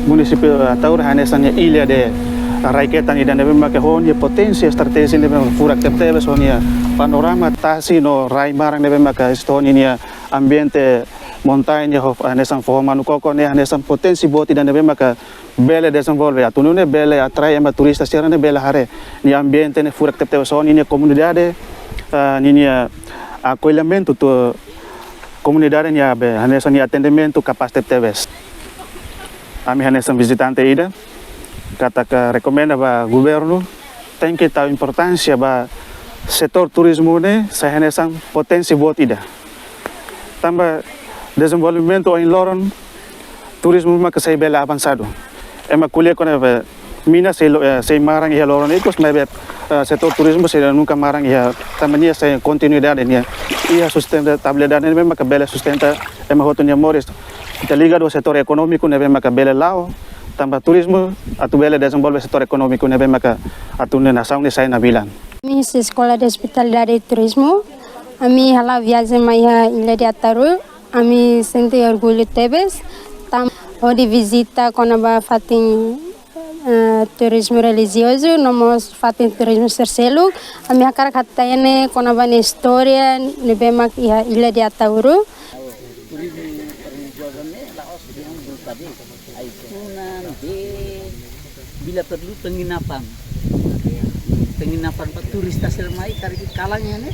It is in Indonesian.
município Taur hanesannya ilha de Raiketan ida nebe make honya potensi strategi nebe furak tebe sonia panorama tasi no rai marang nebe make estonia ambiente montanha ho hanesan forma no koko ne hanesan potensi boti dan nebe make bele desenvolve atunune bele atrai ama turista serane bele hare ni ambiente ne furak tebe sonia ni comunidade ni acolhimento to comunidade ni abe hanesan ni atendimento capaz tebe kami hanesan visitante ida kata que recomenda ba governo tem que tahu importância ba setor turismo ne sa hanesan potensi buat ida tambah desenvolvimento em loron turismo ma que sai bela avançado ema kuliah con mina sei marang ia loron ikos mebe setor turismo sei nunca marang ia tambahnya sei continuidade nia ia sustentabilidade memang que bela sustenta ema hotonya mores kita liga do setor econômico nebe maka bela lao tambah turismo atu bela desenvolve setor econômico nebe maka atu nação ni sai na bilan. Miss Escola de Hospitalidade e Turismo, a mim hala viagem maia Ilha de Ataru, a mim sente orgulho tebes, tam odi visita quando ba fatin turismo religioso, nomos fatin turismo tercelo, a mim akar katayane quando ba na história nebe mak Ilha de Ataru. Bila perlu penginapan Pak turis tasir mai karena kalangnya nih